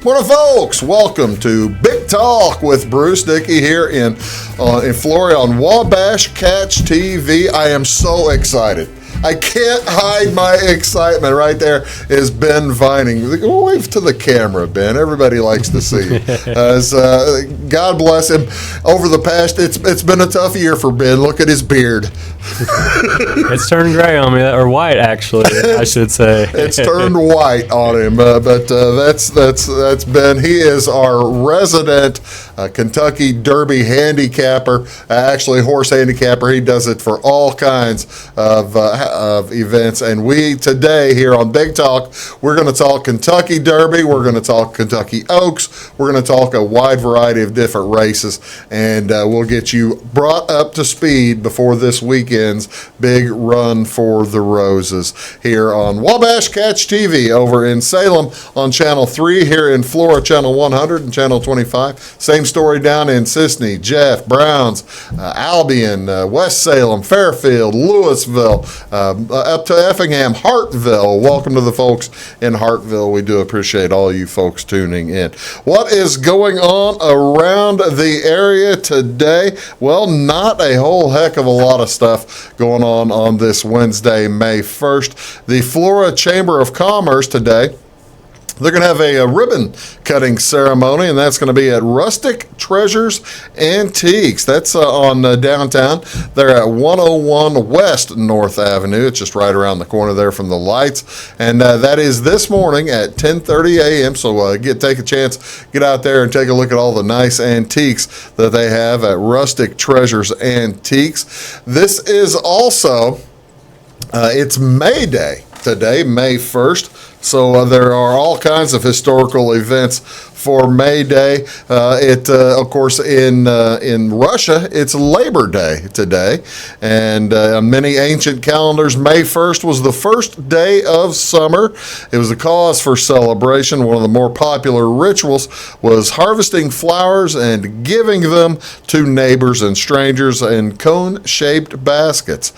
Morning, folks. Welcome to Big Talk with Bruce Dickey here in Florida on Wabash Catch TV. I am so excited. I can't hide my excitement. Right there is Ben Vining. Wave to the camera, Ben. Everybody likes to see you. God bless him. Over the past, it's been a tough year for Ben. Look at his beard. It's turned gray on me, or white, actually, I should say. It's turned white on him, but that's Ben. He is our resident Kentucky Derby handicapper, actually horse handicapper. He does it for all kinds of events. And we today here on Big Talk, we're going to talk Kentucky Derby. We're going to talk Kentucky Oaks. We're going to talk a wide variety of different races, and we'll get you brought up to speed before this weekend's big run for the Roses here on Wabash Catch TV over in Salem on Channel 3, here in Florida, Channel 100 and Channel 25. Same story down in Sisney, Jeff, Browns, Albion, West Salem, Fairfield, Louisville, up to Effingham, Hartville. Welcome to the folks in Hartville. We do appreciate all you folks tuning in. What is going on around the area today? Well, not a whole heck of a lot of stuff going on this Wednesday, May 1st. The Florida Chamber of Commerce today, they're going to have a ribbon cutting ceremony, and that's going to be at Rustic Treasures Antiques. That's on downtown. They're at 101 West North Avenue. It's just right around the corner there from the lights. And that is this morning at 10:30 a.m. So take a chance, get out there and take a look at all the nice antiques that they have at Rustic Treasures Antiques. This is also, it's May Day today, May 1st. So there are all kinds of historical events for May Day. Of course, in Russia, it's Labor Day today. And many ancient calendars, May 1st was the first day of summer. It was a cause for celebration. One of the more popular rituals was harvesting flowers and giving them to neighbors and strangers in cone-shaped baskets.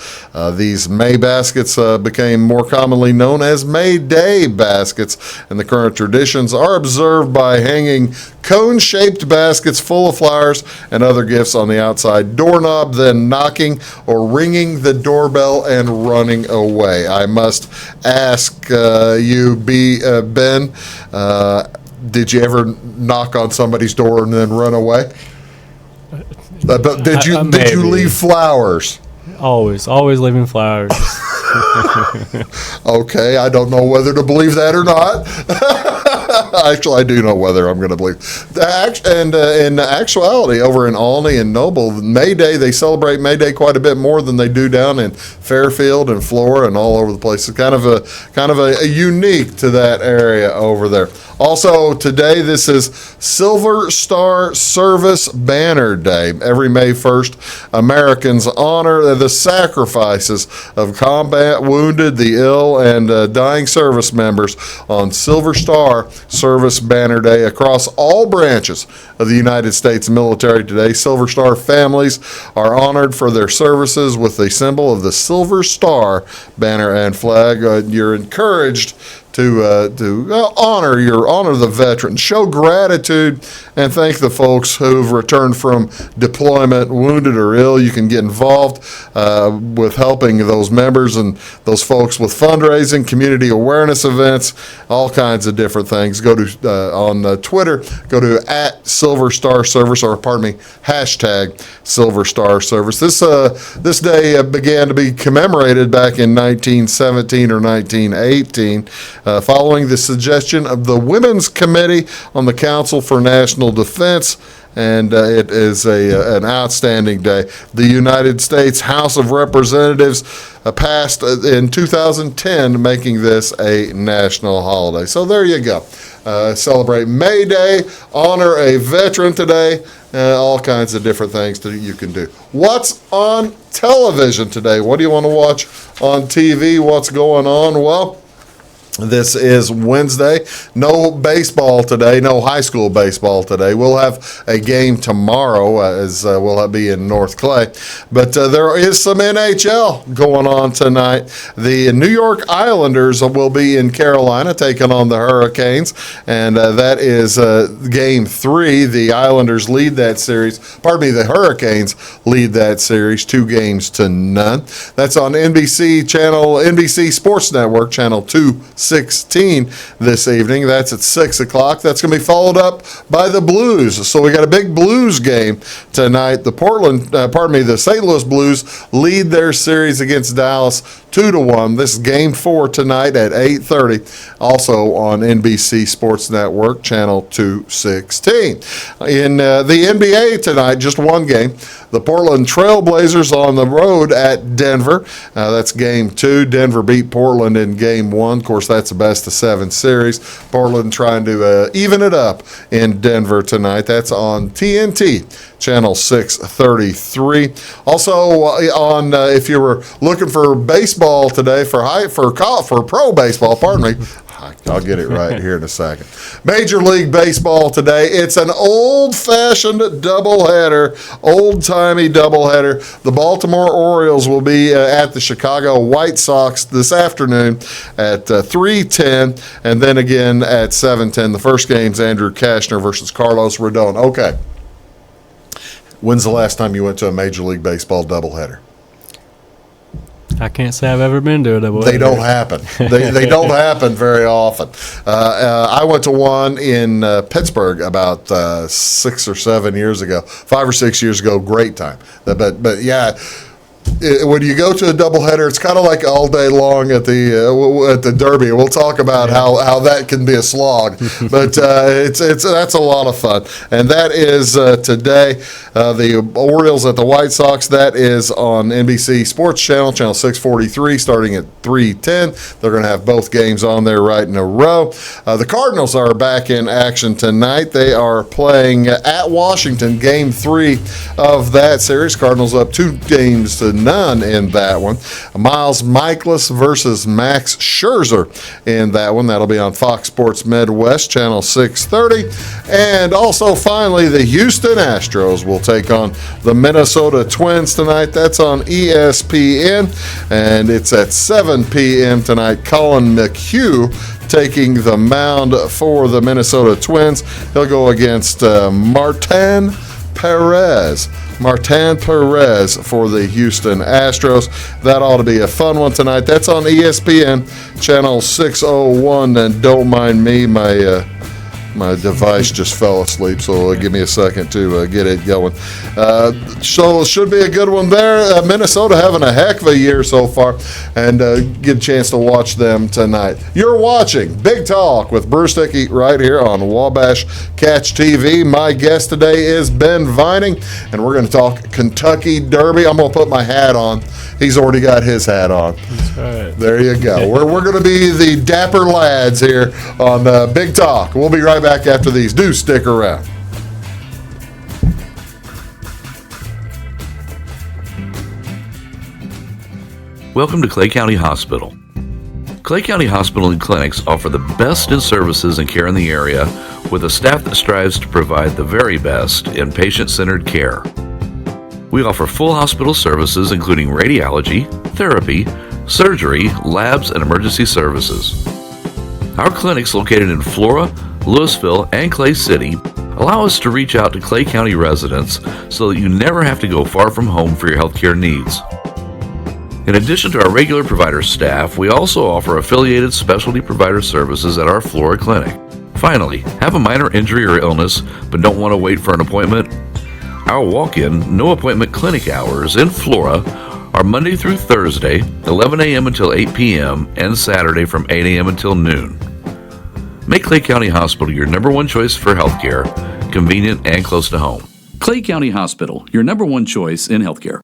These May baskets became more commonly known as May Day baskets, and the current traditions are observed by hanging cone-shaped baskets full of flowers and other gifts on the outside doorknob, then knocking or ringing the doorbell and running away. I must ask you, Ben, did you ever knock on somebody's door and then run away? Did you leave flowers? Always leaving flowers. Okay, I don't know whether to believe that or not. Actually, I do know whether I'm going to believe. And in actuality, over in Olney and Noble, May Day, they celebrate May Day quite a bit more than they do down in Fairfield and Flora and all over the place. It's kind of a unique to that area over there. Also today, this is Silver Star Service Banner Day. Every May 1st, Americans honor the sacrifices of combat wounded, the ill, and dying service members on Silver Star Service Banner Day across all branches of the United States military today. Silver Star families are honored for their services with the symbol of the Silver Star banner and flag. You're encouraged to honor the veterans, show gratitude, and thank the folks who've returned from deployment, wounded or ill. You can get involved with helping those members and those folks with fundraising, community awareness events, all kinds of different things. Go to on Twitter, go to @SilverStarService, or hashtag Silver Star Service. This day began to be commemorated back in 1917 or 1918. Following the suggestion of the Women's Committee on the Council for National Defense, and it is an outstanding day. The United States House of Representatives passed in 2010, making this a national holiday. So there you go. celebrate May Day, honor a veteran today, all kinds of different things that you can do. What's on television today? What do you want to watch on TV? What's going on? Well, this is Wednesday. No baseball today, no high school baseball today. We'll have a game tomorrow as we'll be in North Clay. But there is some NHL going on tonight. The New York Islanders will be in Carolina taking on the Hurricanes, and that is game 3. The Islanders lead that series. The Hurricanes lead that series 2-0. That's on NBC Sports Network, channel 216 this evening. That's at 6 o'clock. That's going to be followed up by the Blues. So we got a big Blues game tonight. The St. Louis Blues lead their series against Dallas 2-1. This is game 4 tonight at 8:30. Also on NBC Sports Network, channel 216. In the NBA tonight, just one game. The Portland Trail Blazers on the road at Denver. That's game 2. Denver beat Portland in game 1. Of course, that's a best-of-7 series. Portland trying to even it up in Denver tonight. That's on TNT, channel 633. Also on, if you were looking for baseball today, for pro baseball, pardon me, I'll get it right here in a second. Major League Baseball today. It's an old-fashioned doubleheader, old-timey doubleheader. The Baltimore Orioles will be at the Chicago White Sox this afternoon at 3:10, and then again at 7:10. The first game's Andrew Kashner versus Carlos Rodon. Okay. When's the last time you went to a Major League Baseball doubleheader? I can't say I've ever been to a doubleheader. They don't happen. They don't happen very often. I went to one in Pittsburgh about 6 or 7 years ago, 5 or 6 years ago. Great time. But yeah. When you go to a doubleheader, it's kind of like all day long at the Derby. We'll talk about how that can be a slog, but that's a lot of fun. And that is today. The Orioles at the White Sox. That is on NBC Sports channel 643, starting at 3:10. They're going to have both games on there right in a row. The Cardinals are back in action tonight. They are playing at Washington, game 3 of that series. Cardinals up 2-0 in that one. Miles Mikolas versus Max Scherzer in that one. That'll be on Fox Sports Midwest, channel 630. And also, finally, the Houston Astros will take on the Minnesota Twins tonight. That's on ESPN, and it's at 7 p.m. tonight. Colin McHugh taking the mound for the Minnesota Twins. He'll go against Martin Perez for the Houston Astros. That ought to be a fun one tonight. That's on ESPN, channel 601. And don't mind me, my device just fell asleep, so give me a second to get it going. So it should be a good one there. Minnesota having a heck of a year so far, and get a chance to watch them tonight. You're watching Big Talk with Bruce Dickey right here on Wabash Catch TV. My guest today is Ben Vining, and we're going to talk Kentucky Derby. I'm going to put my hat on. He's already got his hat on. That's right. There you go. We're going to be the dapper lads here on Big Talk. We'll be right back after these. Do stick around. Welcome to Clay County Hospital. Clay County Hospital and Clinics offer the best in services and care in the area with a staff that strives to provide the very best in patient-centered care. We offer full hospital services including radiology, therapy, surgery, labs, and emergency services. Our clinics located in Flora, Louisville, and Clay City allow us to reach out to Clay County residents so that you never have to go far from home for your healthcare needs. In addition to our regular provider staff, we also offer affiliated specialty provider services at our Flora clinic. Finally, have a minor injury or illness but don't want to wait for an appointment? Our walk-in, no-appointment clinic hours in Flora are Monday through Thursday, 11 a.m. until 8 p.m., and Saturday from 8 a.m. until noon. Make Clay County Hospital your number one choice for healthcare, convenient and close to home. Clay County Hospital, your number one choice in healthcare.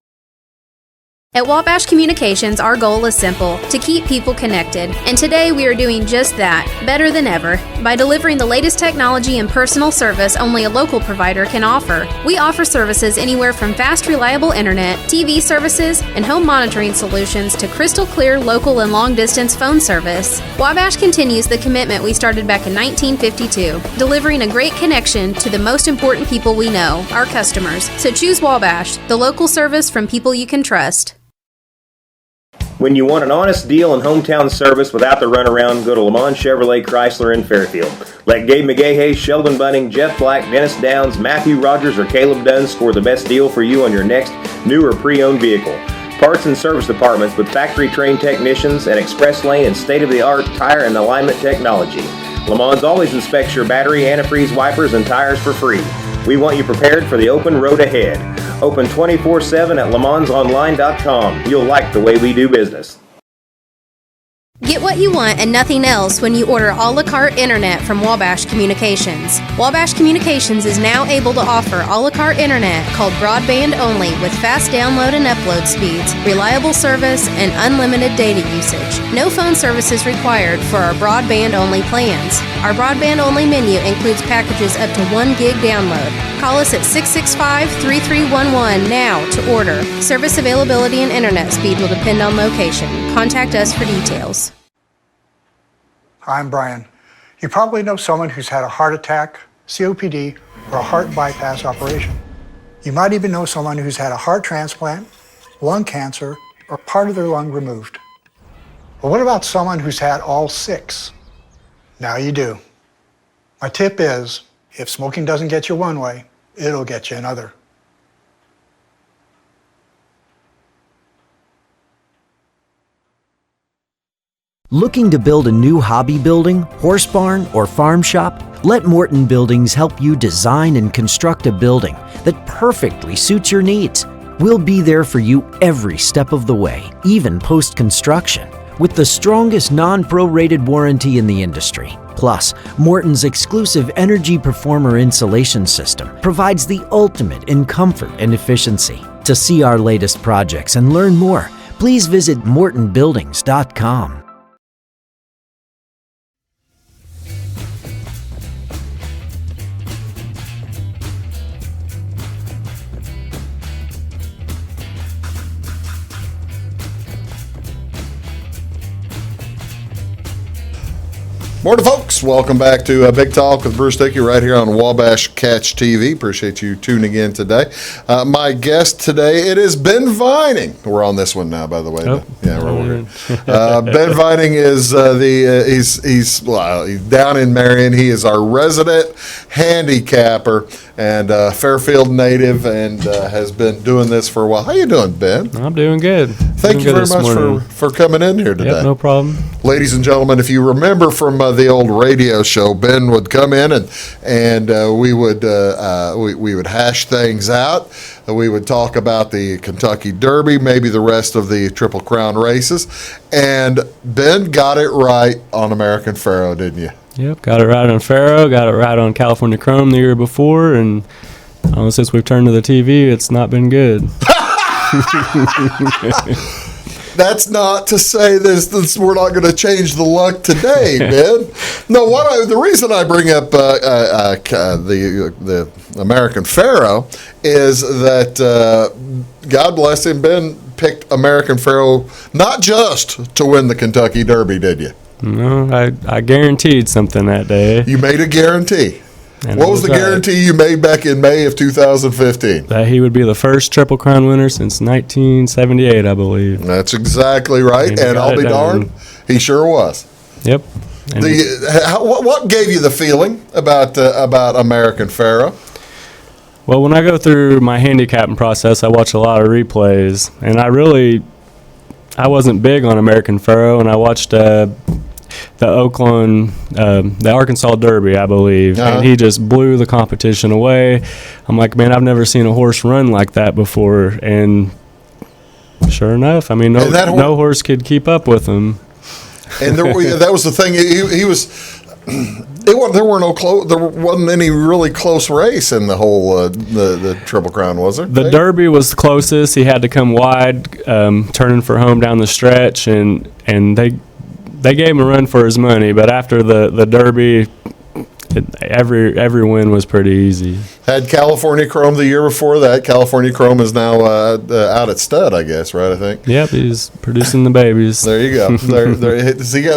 At Wabash Communications, our goal is simple: to keep people connected. And today we are doing just that, better than ever, by delivering the latest technology and personal service only a local provider can offer. We offer services anywhere from fast, reliable internet, TV services, and home monitoring solutions to crystal clear local and long-distance phone service. Wabash continues the commitment we started back in 1952, delivering a great connection to the most important people we know, our customers. So choose Wabash, the local service from people you can trust. When you want an honest deal and hometown service without the runaround, go to Lamont Chevrolet Chrysler in Fairfield. Let Gabe McGahey, Sheldon Bunning, Jeff Black, Dennis Downs, Matthew Rogers, or Caleb Dunn score the best deal for you on your next new or pre-owned vehicle. Parts and service departments with factory-trained technicians and express lane and state-of-the-art tire and alignment technology. Lamont's always inspects your battery, antifreeze, wipers, and tires for free. We want you prepared for the open road ahead. Open 24/7 at LaMonsOnline.com. You'll like the way we do business. Get what you want and nothing else when you order a la carte internet from Wabash Communications. Wabash Communications is now able to offer a la carte internet called broadband only with fast download and upload speeds, reliable service, and unlimited data usage. No phone service is required for our broadband only plans. Our broadband only menu includes packages up to 1 gig download. Call us at 665-3311 now to order. Service availability and internet speed will depend on location. Contact us for details. Hi, I'm Brian. You probably know someone who's had a heart attack, COPD, or a heart bypass operation. You might even know someone who's had a heart transplant, lung cancer, or part of their lung removed. But what about someone who's had all 6? Now you do. My tip is, if smoking doesn't get you one way, it'll get you another. Looking to build a new hobby building, horse barn, or farm shop? Let Morton Buildings help you design and construct a building that perfectly suits your needs. We'll be there for you every step of the way, even post-construction, with the strongest non-prorated warranty in the industry. Plus, Morton's exclusive Energy Performer insulation system provides the ultimate in comfort and efficiency. To see our latest projects and learn more, please visit mortonbuildings.com. Morning, folks. Welcome back to Big Talk with Bruce Dickey right here on Wabash Catch TV. Appreciate you tuning in today. My guest today, it is Ben Vining. We're on this one now, by the way. Oh. Yeah, we're Ben Vining is he's down in Marion. He is our resident handicapper and Fairfield native, and has been doing this for a while. How you doing, Ben? I'm doing good. Thank you very much for coming in here today. Yep, no problem. Ladies and gentlemen, if you remember from the old radio show, Ben would come in and we would hash things out. We would talk about the Kentucky Derby, maybe the rest of the Triple Crown races, and Ben got it right on American Pharoah, didn't you? Yep, got it right on Faro, got it right on California Chrome the year before, and since we've turned to the TV, it's not been good. That's not to say this we're not going to change the luck today, Ben. No, the reason I bring up the American Pharoah is that God bless him, Ben picked American Pharoah not just to win the Kentucky Derby, did you? No, I guaranteed something that day. You made a guarantee. And what was the guarantee you made back in May of 2015? That he would be the first Triple Crown winner since 1978, I believe. That's exactly right, and I'll be darned, he sure was. Yep. What gave you the feeling about American Pharoah? Well, when I go through my handicapping process, I watch a lot of replays, and I wasn't big on American Pharoah, and I watched the Arkansas Derby, I believe, and he just blew the competition away. I'm like, man, I've never seen a horse run like that before, and sure enough, no horse could keep up with him. And that was the thing. He was There wasn't any really close race in the whole the Triple Crown, was there? The Derby was the closest. He had to come wide, turning for home down the stretch, and they gave him a run for his money. But after the Derby, every win was pretty easy. Had California Chrome the year before that. California Chrome is now out at stud, I guess, right? I think. Yep, he's producing the babies. There you go.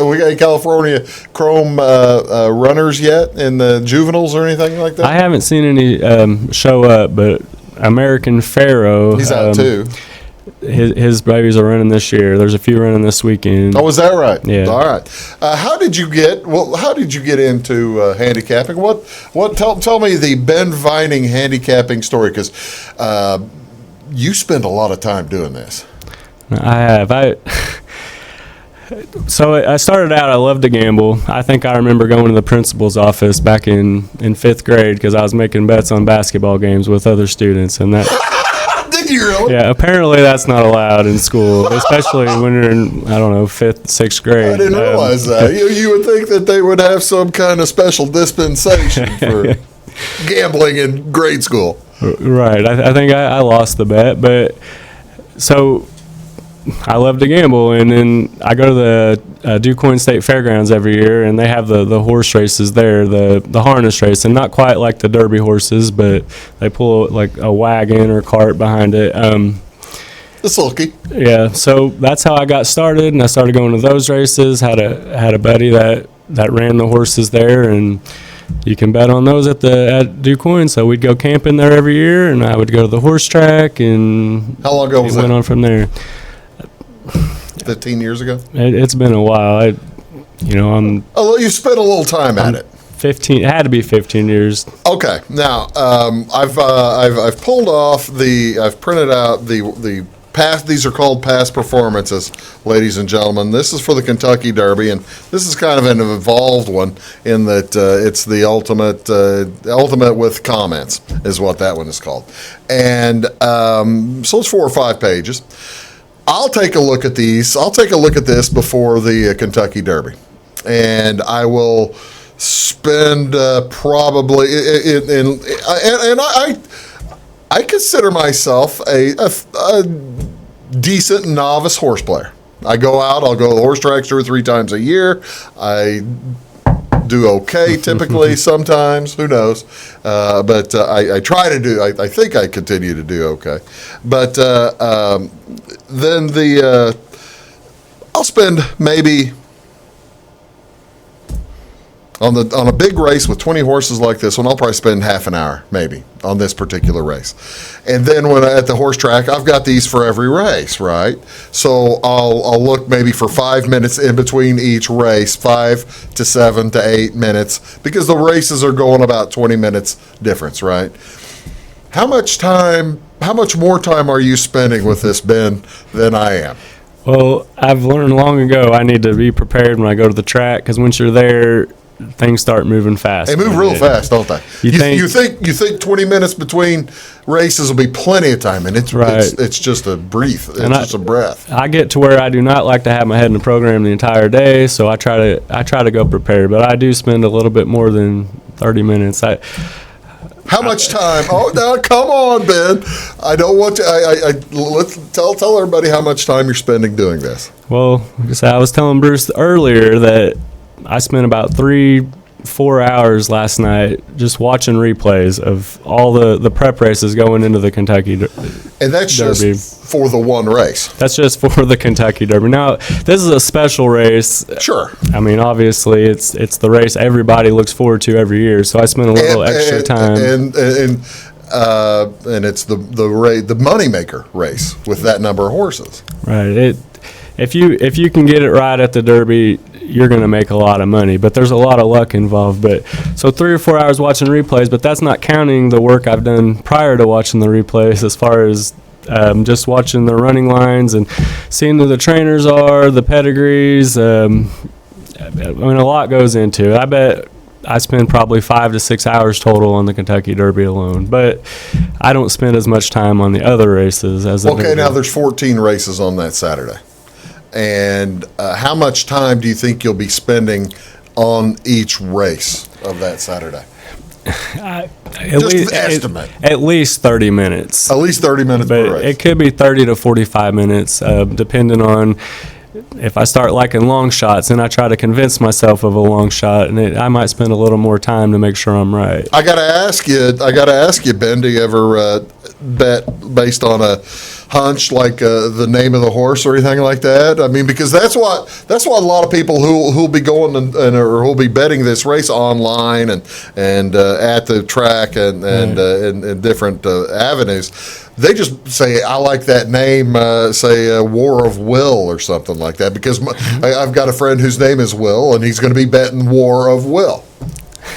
We got California Chrome runners yet in the juveniles or anything like that? I haven't seen any show up, but American Pharaoh. He's out too. His babies are running this year. There's a few running this weekend. Oh, is that right? Yeah. All right. How did you get into handicapping? Tell me the Ben Vining handicapping story, because you spend a lot of time doing this. I have. So I started out, I loved to gamble. I think I remember going to the principal's office back in 5th grade because I was making bets on basketball games with other students, and that. Did you really? Yeah, apparently that's not allowed in school, especially when you're in, 5th, 6th grade. I didn't realize that. You would think that they would have some kind of special dispensation for gambling in grade school. Right. I think I lost the bet, but so I love to gamble, and then I go to the DuQuoin State Fairgrounds every year, and they have the horse races there, the harness race, and not quite like the Derby horses, but they pull like a wagon or cart behind it. The sulky. Yeah, so that's how I got started, and I started going to those races. Had a buddy that ran the horses there, and you can bet on those at DuQuoin. So we'd go camping there every year, and I would go to the horse track, and how long ago was that? Went on from there. 15 years ago. It's been a while. I'm. Oh, you spent a little time at it. 15. It had to be 15 years. Okay. Now, I've pulled off I've printed out the past. These are called past performances, ladies and gentlemen. This is for the Kentucky Derby, and this is kind of an evolved one in that it's the ultimate with comments is what that one is called, and so it's 4 or 5 pages. I'll take a look at these. I'll take a look at this before the Kentucky Derby, and I will spend probably I consider myself a decent novice horse player. I go out. I'll go to the horse tracks 2 or 3 times a year. I do okay typically. Sometimes, who knows? But I try to do. I think I continue to do okay. But then I'll spend maybe on a big race with 20 horses like this one. I'll probably spend half an hour maybe on this particular race, and then when at the horse track, I've got these for every race, right? So I'll look maybe for 5 minutes in between each race, 5 to 7 to 8 minutes, because the races are going about 20 minutes difference, right? How much more time are you spending with this, Ben, than I am? Well, I've learned long ago I need to be prepared when I go to the track, because once you're there, things start moving fast. They move real fast, don't they? You think 20 minutes between races will be plenty of time, and it's right. It's just a breath. It's just a breath. I get to where I do not like to have my head in the program the entire day, so I try to go prepared. But I do spend a little bit more than 30 minutes. How much time? Oh, now come on, Ben. I don't want to. Let's tell everybody how much time you're spending doing this. Well, I was telling Bruce earlier that I spent about 3-4 hours last night just watching replays of all the prep races going into the Kentucky Derby. And that's just for the one race. That's just for the Kentucky Derby. Now, this is a special race. Sure. I mean, obviously, it's the race everybody looks forward to every year. So I spent a little extra time. And it's the moneymaker race with that number of horses. Right. If you can get it right at the Derby, you're going to make a lot of money, but there's a lot of luck involved. But so 3 or 4 hours watching replays, but that's not counting the work I've done prior to watching the replays, as far as just watching the running lines and seeing who the trainers are, the pedigrees. I mean, a lot goes into it. I bet I spend probably 5 to 6 hours total on the Kentucky Derby alone, but I don't spend as much time on the other races as. Okay, now there's 14 races on that Saturday. And how much time do you think you'll be spending on each race? of that Saturday? Estimate. At least 30 minutes. At least 30 minutes per race. It could be 30 to 45 minutes, depending on if I start liking long shots, and I try to convince myself of a long shot, and I might spend a little more time to make sure I'm right. I got to ask you, Ben, do you ever bet based on a hunch, like the name of the horse or anything like that? I mean, because that's what a lot of people who'll be going or who'll be betting this race online and at the track and different avenues. They just say, I like that name, say War of Will or something like that, because I've got a friend whose name is Will, and he's going to be betting War of Will.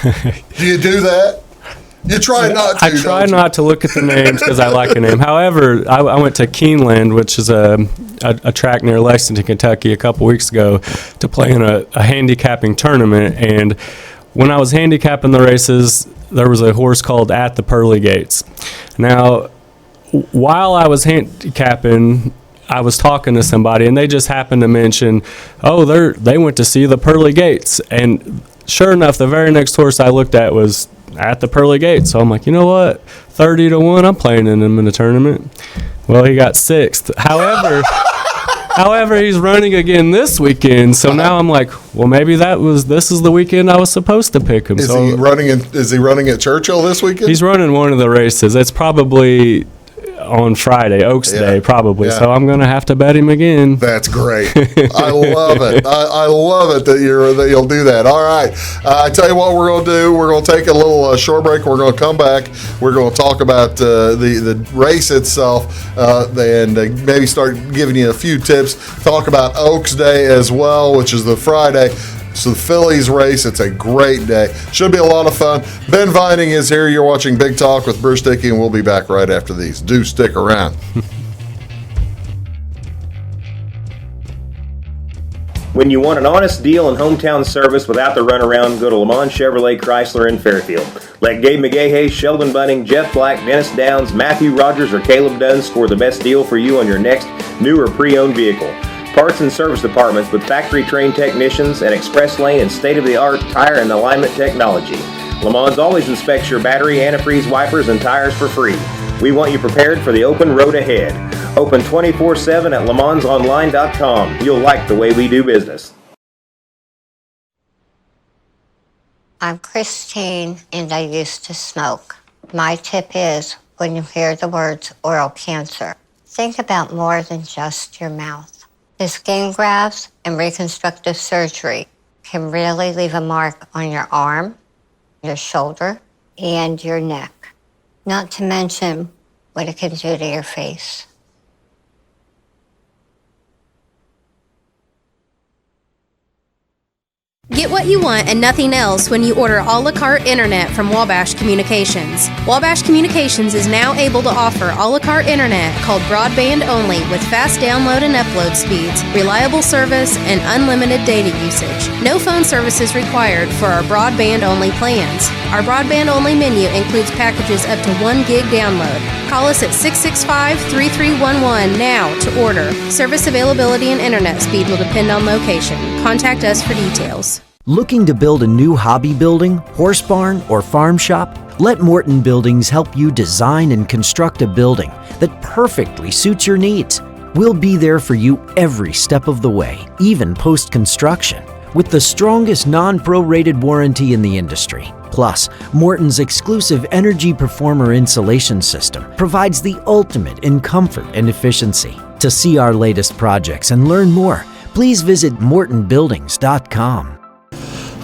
Do you do that? You try not to. I try not to look at the names because I like a name. However, I went to Keeneland, which is a track near Lexington, Kentucky, a couple weeks ago to play in a handicapping tournament. And when I was handicapping the races, there was a horse called At the Pearly Gates. Now, while I was handicapping, I was talking to somebody, and they just happened to mention, they went to see the Pearly Gates. And sure enough, the very next horse I looked at was At the Pearly Gates. So I'm like, you know what? 30 to 1, I'm playing him in a tournament. Well, he got 6th. However, he's running again this weekend. So now I'm like, well, maybe this is the weekend I was supposed to pick him. Is he running at Churchill this weekend? He's running one of the races. It's probably on Friday, Oaks Day, probably. Yeah. So I'm going to have to bet him again. That's great. I love it. I love it that you'll do that. All right. I tell you what we're going to do. We're going to take a little short break. We're going to come back. We're going to talk about the race itself and maybe start giving you a few tips. Talk about Oaks Day as well, which is the Friday. So the Phillies race, it's a great day. Should be a lot of fun. Ben Vining is here. You're watching Big Talk with Bruce Dickey, and we'll be back right after these. Do stick around. When you want an honest deal and hometown service without the runaround, go to Le Mans Chevrolet Chrysler in Fairfield. Let Gabe McGahey, Sheldon Bunning, Jeff Black, Dennis Downs, Matthew Rogers, or Caleb Dunn score the best deal for you on your next new or pre-owned vehicle. Parts and service departments with factory-trained technicians and express lane and state-of-the-art tire and alignment technology. Le Mans always inspects your battery, antifreeze, wipers, and tires for free. We want you prepared for the open road ahead. Open 24/7 at lemansonline.com. You'll like the way we do business. I'm Christine, and I used to smoke. My tip is, when you hear the words oral cancer, think about more than just your mouth. The skin grafts and reconstructive surgery can really leave a mark on your arm, your shoulder, and your neck. Not to mention what it can do to your face. Get what you want and nothing else when you order a la carte internet from Wabash Communications. Wabash Communications is now able to offer a la carte internet called broadband only with fast download and upload speeds, reliable service, and unlimited data usage. No phone service is required for our broadband only plans. Our broadband only menu includes packages up to 1 gig download. Call us at 665-3311 now to order. Service availability and internet speed will depend on location. Contact us for details. Looking to build a new hobby building, horse barn, or farm shop? Let Morton Buildings help you design and construct a building that perfectly suits your needs. We'll be there for you every step of the way, even post-construction, with the strongest non-prorated warranty in the industry. Plus, Morton's exclusive Energy Performer insulation system provides the ultimate in comfort and efficiency. To see our latest projects and learn more, please visit mortonbuildings.com.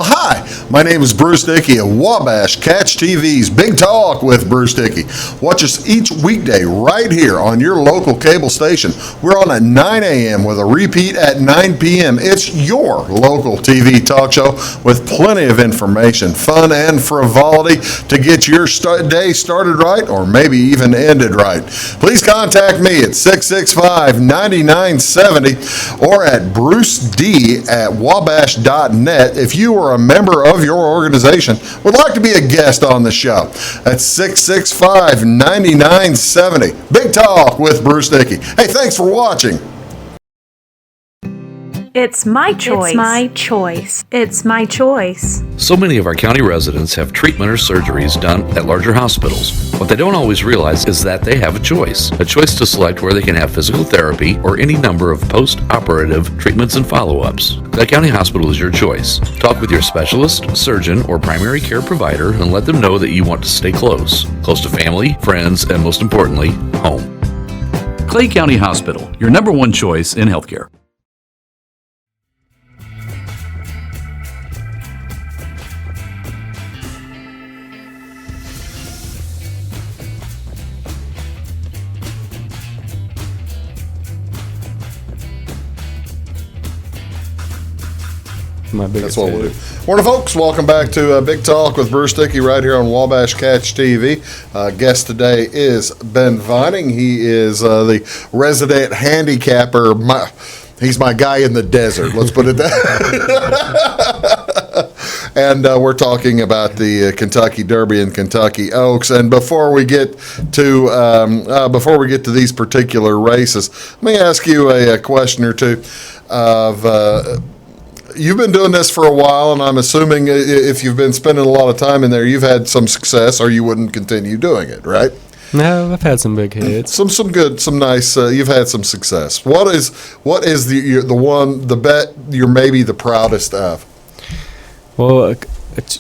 Hi, my name is Bruce Dickey of Wabash Catch TV's Big Talk with Bruce Dickey. Watch us each weekday right here on your local cable station. We're on at 9 a.m. with a repeat at 9 p.m. It's your local TV talk show with plenty of information, fun, and frivolity to get your day started right or maybe even ended right. Please contact me at 665-9970 or at bruced@wabash.net if you are a member of your organization would like to be a guest on the show. That's 665-9970. Big Talk with Bruce Dickey. Hey, thanks for watching. It's my choice. It's my choice. It's my choice. So many of our county residents have treatment or surgeries done at larger hospitals. What they don't always realize is that they have a choice to select where they can have physical therapy or any number of post-operative treatments and follow-ups. Clay County Hospital is your choice. Talk with your specialist, surgeon, or primary care provider and let them know that you want to stay close to family, friends, and most importantly, home. Clay County Hospital, your number one choice in healthcare. My biggest That's what we'll hit. do. Morning, folks. Welcome back to Big Talk with Bruce Dickey right here on Wabash Catch TV. Guest today is Ben Vining. He is the resident handicapper. He's my guy in the desert. Let's put it that. And we're talking about the Kentucky Derby and Kentucky Oaks. And before we get to these particular races, let me ask you a question or two. You've been doing this for a while, and I'm assuming if you've been spending a lot of time in there, you've had some success, or you wouldn't continue doing it, right? No, I've had some big hits. Some good, some nice. You've had some success. What is the bet you're maybe the proudest of? Well, a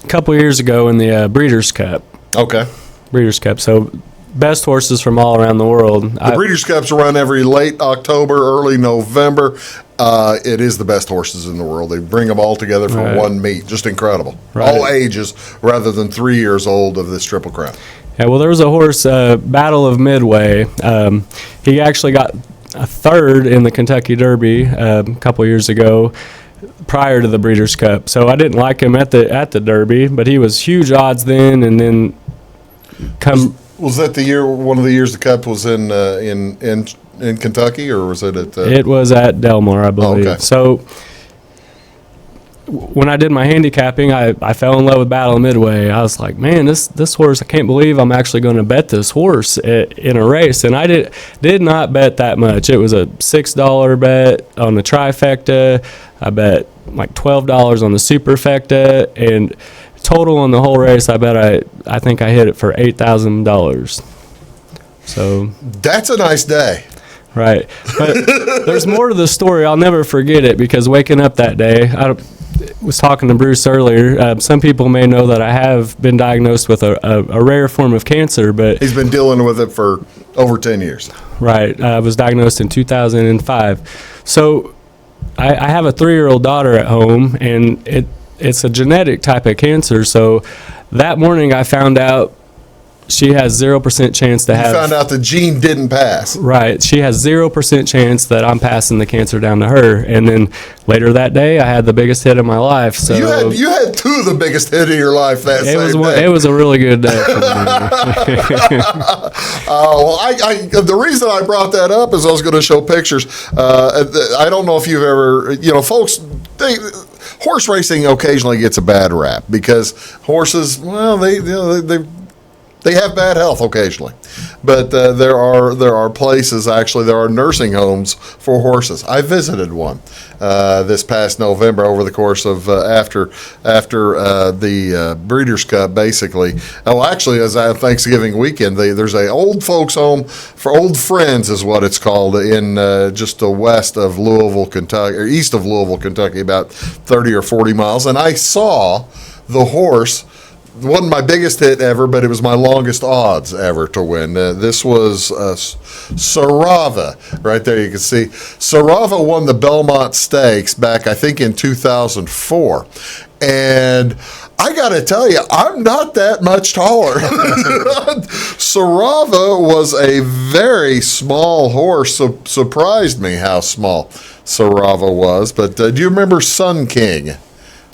couple years ago in the Breeders' Cup. Okay. Breeders' Cup. So best horses from all around the world. The Breeders' Cups run every late October, early November. It is the best horses in the world. They bring them all together for one meet. Just incredible. Right. All ages, rather than 3 years old of this Triple Crown. Yeah, well, there was a horse, Battle of Midway. He actually got a third in the Kentucky Derby a couple years ago prior to the Breeders' Cup. So I didn't like him at the Derby, but he was huge odds then, and then Was that the year? One of the years the Cup was in Kentucky, or was it at? It was at Delmar, I believe. Okay. So when I did my handicapping, I fell in love with Battle of Midway. I was like, man, this horse, I can't believe I'm actually going to bet this horse in a race. And I did not bet that much. It was a $6 bet on the trifecta. I bet like $12 on the superfecta, and total on the whole race, I think I hit it for $8,000. So that's a nice day. Right. But there's more to the story. I'll never forget it, because waking up that day, I was talking to Bruce earlier. Some people may know that I have been diagnosed with a rare form of cancer, but he's been dealing with it for over 10 years. Right. I was diagnosed in 2005. So I have a 3-year-old daughter at home, and it's a genetic type of cancer. So that morning I found out she has 0% chance to have. You found out the gene didn't pass. Right. She has 0% chance that I'm passing the cancer down to her. And then later that day, I had the biggest hit of my life. So you had two of the biggest hit of your life that same day. It was a really good day for me. The reason I brought that up is I was going to show pictures. I don't know if you've ever, folks, horse racing occasionally gets a bad rap because horses, well, they have bad health occasionally, but there are places, actually there are nursing homes for horses. I visited one this past November over the course of after the Breeders' Cup, basically. Oh, actually, as Thanksgiving weekend, there's a old folks home for old friends is what it's called in just west of Louisville, Kentucky, or east of Louisville, Kentucky, about 30 or 40 miles, and I saw the horse. It wasn't my biggest hit ever, but it was my longest odds ever to win. This was Sarava. Right there you can see. Sarava won the Belmont Stakes back, I think, in 2004. And I got to tell you, I'm not that much taller. Sarava was a very small horse. Surprised me how small Sarava was. But do you remember Sun King?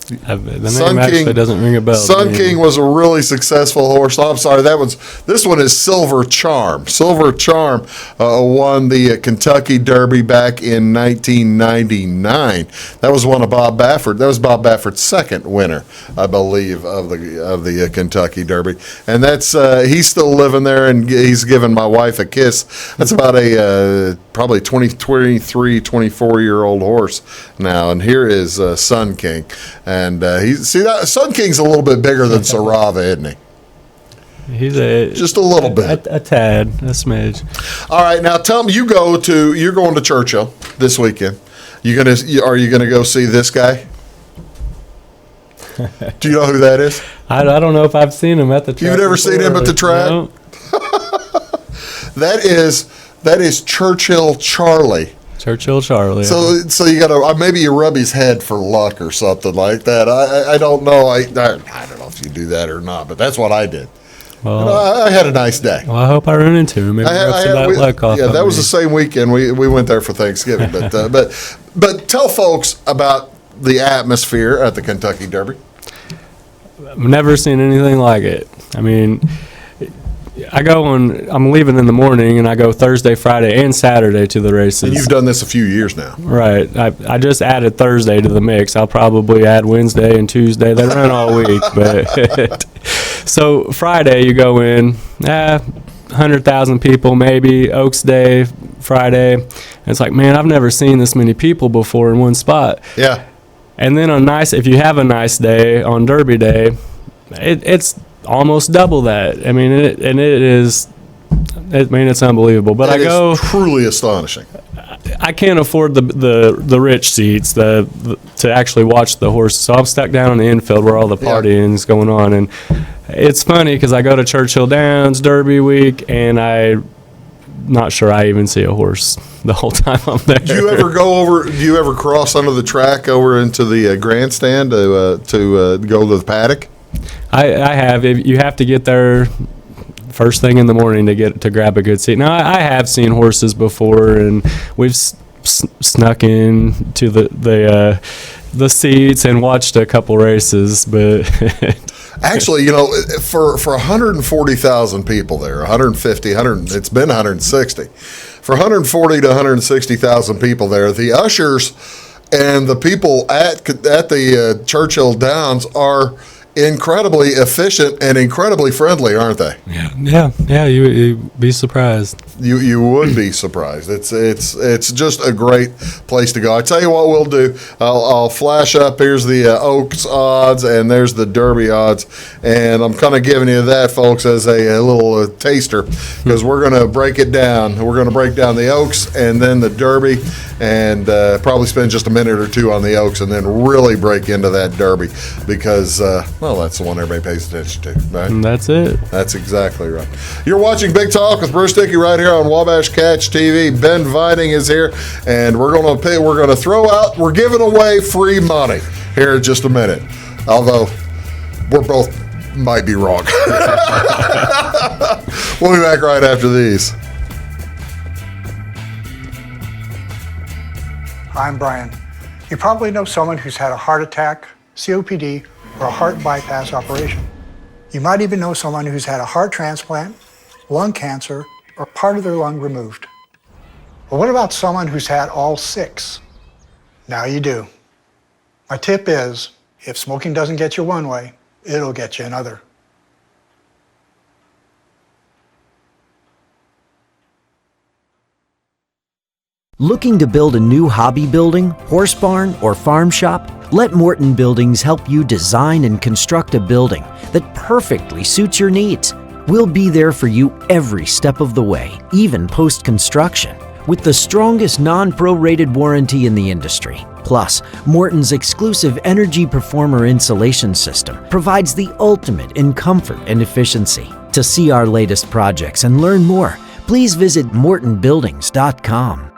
The name Sun actually King doesn't ring a bell. Sun King was a really successful horse. Oh, I'm sorry, this one is Silver Charm. Silver Charm won the Kentucky Derby back in 1999. That was one of Bob Baffert. That was Bob Baffert's second winner, I believe, of the Kentucky Derby. And that's he's still living there, and he's giving my wife a kiss. That's about a probably 23, 24-year-old horse now. And here is Sun King. And Sun King's a little bit bigger than Sarava, isn't he? He's just a little bit, a tad, a smidge. All right, now tell me, you're going to Churchill this weekend. Are you gonna go see this guy? Do you know who that is? I don't know if I've seen him at the track. You've never seen him at the track? No. That is Churchill Charlie. Churchill Charlie. So you gotta maybe you rub his head for luck or something like that. I don't know. I don't know if you do that or not, but that's what I did. Well, I had a nice day. Well, I hope I run into him. Maybe luck off. Yeah, that was the same weekend. We went there for Thanksgiving. But tell folks about the atmosphere at the Kentucky Derby. I've never seen anything like it. I mean, I'm leaving in the morning, and I go Thursday, Friday, and Saturday to the races. And you've done this a few years now. Right. I just added Thursday to the mix. I'll probably add Wednesday and Tuesday. They run all week. But so Friday you go in, 100,000 people maybe, Oaks Day, Friday. And it's like, man, I've never seen this many people before in one spot. Yeah. And then if you have a nice day on Derby Day, it's almost double that. I mean, it's unbelievable. But it's truly astonishing. I can't afford the rich seats to actually watch the horses, so I'm stuck down in the infield where all the partying is going on. And it's funny because I go to Churchill Downs Derby week, and I'm not sure I even see a horse the whole time I'm there. Do you ever cross under the track over into the grandstand to go to the paddock? I have. You have to get there first thing in the morning to grab a good seat. Now, I have seen horses before, and we've snuck in to the seats and watched a couple races, but actually, for 140,000 people there, 150, it's been 160. For 140 to 160,000 people there, the ushers and the people at the Churchill Downs are incredibly efficient and incredibly friendly, aren't they? Yeah. You'd be surprised. You would be surprised. It's just a great place to go. I tell you what we'll do. I'll flash up. Here's the Oaks odds, and there's the Derby odds, and I'm kind of giving you that, folks, as a little taster, because we're going to break it down. We're going to break down the Oaks and then the Derby, and probably spend just a minute or two on the Oaks, and then really break into that Derby, because that's the one everybody pays attention to, right? And that's it. That's exactly right. You're watching Big Talk with Bruce Dickey right here on Wabash Catch TV. Ben Vining is here, and we're giving away free money here in just a minute. Although we're both might be wrong. We'll be back right after these. I'm Brian. You probably know someone who's had a heart attack, COPD, or a heart bypass operation. You might even know someone who's had a heart transplant, lung cancer, or part of their lung removed. But what about someone who's had all 6? Now you do. My tip is, if smoking doesn't get you one way, it'll get you another. Looking to build a new hobby building, horse barn, or farm shop? Let Morton Buildings help you design and construct a building that perfectly suits your needs. We'll be there for you every step of the way, even post-construction, with the strongest non-prorated warranty in the industry. Plus, Morton's exclusive Energy Performer insulation system provides the ultimate in comfort and efficiency. To see our latest projects and learn more, please visit mortonbuildings.com.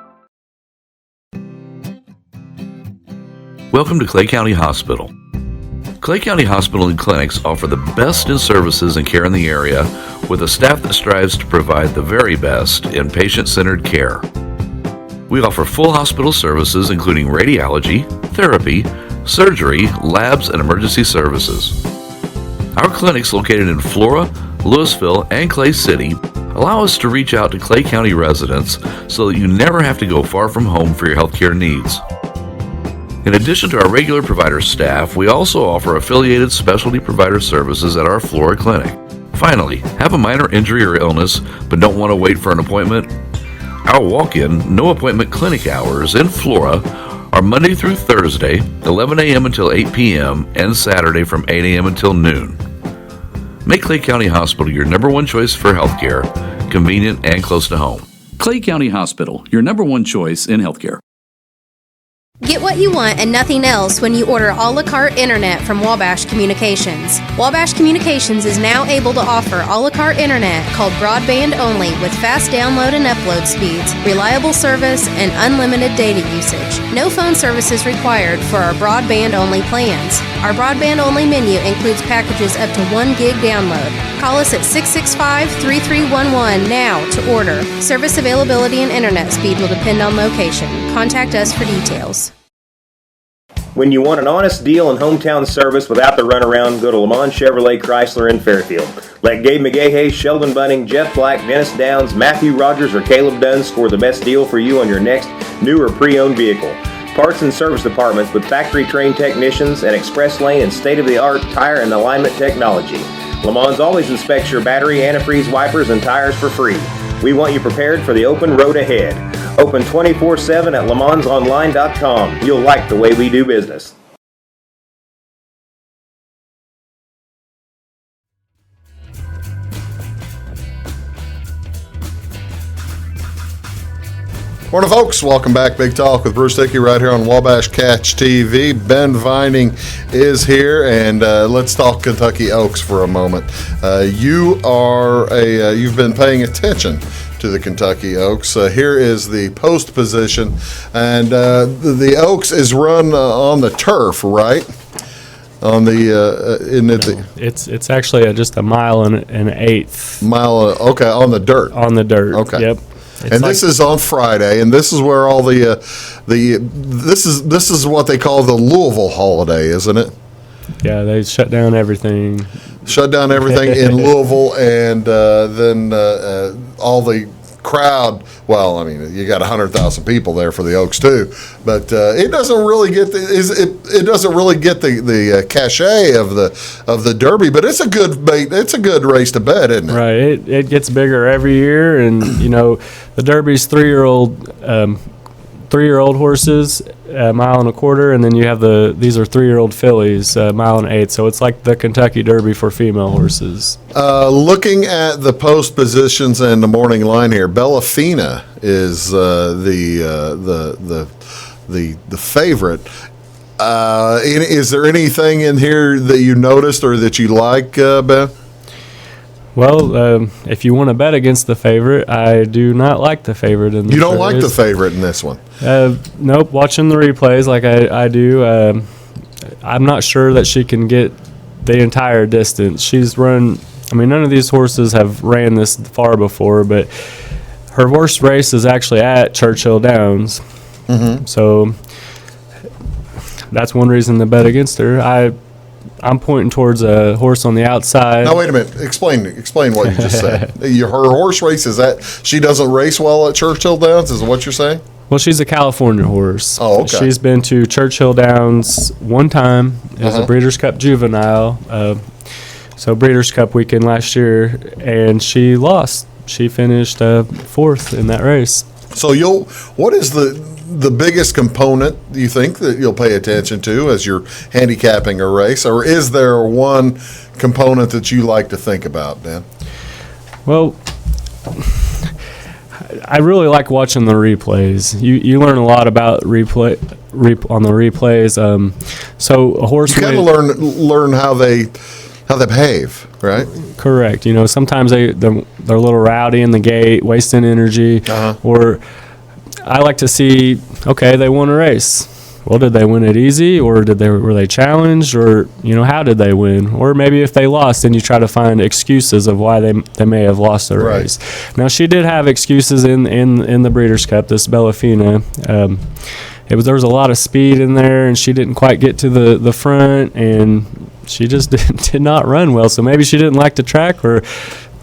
Welcome to Clay County Hospital. Clay County Hospital and Clinics offer the best in services and care in the area, with a staff that strives to provide the very best in patient-centered care. We offer full hospital services including radiology, therapy, surgery, labs, and emergency services. Our clinics located in Flora, Louisville, and Clay City allow us to reach out to Clay County residents so that you never have to go far from home for your healthcare needs. In addition to our regular provider staff, we also offer affiliated specialty provider services at our Flora clinic. Finally, have a minor injury or illness but don't want to wait for an appointment? Our walk-in, no-appointment clinic hours in Flora are Monday through Thursday, 11 a.m. until 8 p.m., and Saturday from 8 a.m. until noon. Make Clay County Hospital your number one choice for healthcare, convenient and close to home. Clay County Hospital, your number one choice in healthcare. Get what you want and nothing else when you order a la carte internet from Wabash Communications. Wabash Communications is now able to offer a la carte internet called broadband only with fast download and upload speeds, reliable service, and unlimited data usage. No phone service is required for our broadband only plans. Our broadband only menu includes packages up to 1 gig download. Call us at 665-3311 now to order. Service availability and internet speed will depend on location. Contact us for details. When you want an honest deal and hometown service without the runaround, go to Lamont Chevrolet Chrysler in Fairfield. Let Gabe McGahey, Sheldon Bunning, Jeff Black, Dennis Downs, Matthew Rogers, or Caleb Dunn score the best deal for you on your next new or pre-owned vehicle. Parts and service departments with factory-trained technicians and express lane and state-of-the-art tire and alignment technology. Lamont's always inspects your battery, antifreeze, wipers, and tires for free. We want you prepared for the open road ahead. Open 24/7 at LeMansOnline.com. You'll like the way we do business. Morning, folks. Welcome back. Big Talk with Bruce Dickey right here on Wabash Catch TV. Ben Vining is here, and let's talk Kentucky Oaks for a moment. You've been paying attention to the Kentucky Oaks. Here is the post position, and the Oaks is run on the turf, right? On the It's actually just a mile and an eighth. Okay, on the dirt. On the dirt. Okay. Yep. And this is on Friday, and this is where all this is what they call the Louisville holiday, isn't it? Yeah, they shut down everything. Shut down everything in Louisville, and then all the crowd. Well, I mean, you got 100,000 people there for the Oaks too, but it doesn't really get the cachet of the Derby. But it's a good race to bet, isn't it? Right. It gets bigger every year, and the Derby's 3-year-old horses, a mile and a quarter, and then you have these are 3-year-old fillies, a mile and eighth. So it's like the Kentucky Derby for female horses. Looking at the post positions and the morning line here, Bellafina is the favorite. Is there anything in here that you noticed or that you like, Ben? Well, if you want to bet against the favorite, I do not like the favorite in this. You don't like the favorite in this one? Nope. Watching the replays like I do, I'm not sure that she can get the entire distance. She's run. I mean, none of these horses have ran this far before, but her worst race is actually at Churchill Downs. Mm-hmm. So that's one reason to bet against her. I'm pointing towards a horse on the outside. Now, wait a minute. Explain what you just said. Her horse race, is that she doesn't race well at Churchill Downs? Is what you're saying? Well, she's a California horse. Oh, okay. She's been to Churchill Downs one time as a Breeders' Cup juvenile. So Breeders' Cup weekend last year, and she lost. She finished fourth in that race. So what is the biggest component you think that you'll pay attention to as you're handicapping a race, or is there one component that you like to think about, Dan? Well, I really like watching the replays. You learn a lot about on the replays. So a horse, you kind of learn how they behave, right? Correct. Sometimes they're a little rowdy in the gate, wasting energy, or I like to see, okay, they won a race. Well, did they win it easy, or were they challenged, or how did they win? Or maybe if they lost, then you try to find excuses of why they may have lost the race. Now, she did have excuses in the Breeders' Cup, this Bellafina, there was a lot of speed in there, and she didn't quite get to the front, and she just did not run well. So maybe she didn't like the track, or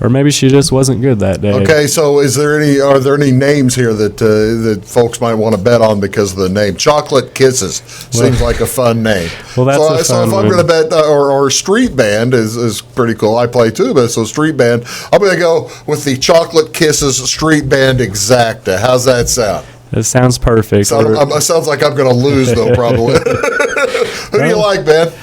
maybe she just wasn't good that day. Okay, so are there any names here that folks might want to bet on because of the name? Chocolate Kisses seems like a fun name. Well, that's a fun so if I'm going to bet, or Street Band is pretty cool. I play tuba, so Street Band. I'm going to go with the Chocolate Kisses Street Band Exacta. How's that sound? It sounds perfect. Sounds like I'm going to lose, though, probably. Who do you like, Ben?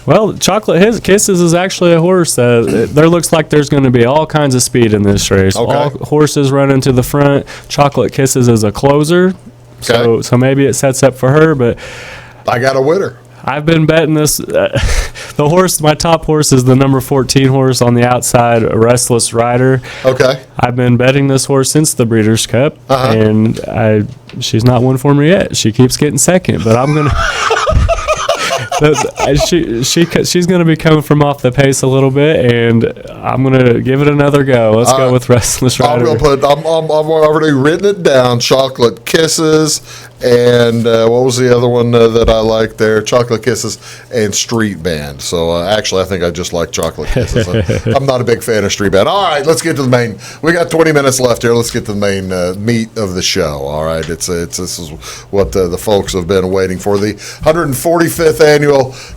Well, Chocolate Kisses is actually a horse. There looks like there's going to be all kinds of speed in this race. Okay. All horses running to the front. Chocolate Kisses is a closer, so maybe it sets up for her. But I got a winner. I've been betting this. The horse, my top horse is the number 14 horse on the outside, Restless Rider. Okay. I've been betting this horse since the Breeders' Cup, and she's not won for me yet. She keeps getting second, but I'm gonna. She's going to be coming from off the pace a little bit, and I'm going to give it another go. Let's go with Restless Rider. I've already written it down. Chocolate Kisses, and what was the other one that I liked there? Chocolate Kisses and Street Band. So actually, I think I just like Chocolate Kisses. I'm not a big fan of Street Band. All right, let's get to the main. We got 20 minutes left here. Let's get to the main meat of the show. All right, this is what the folks have been waiting for. The 145th annual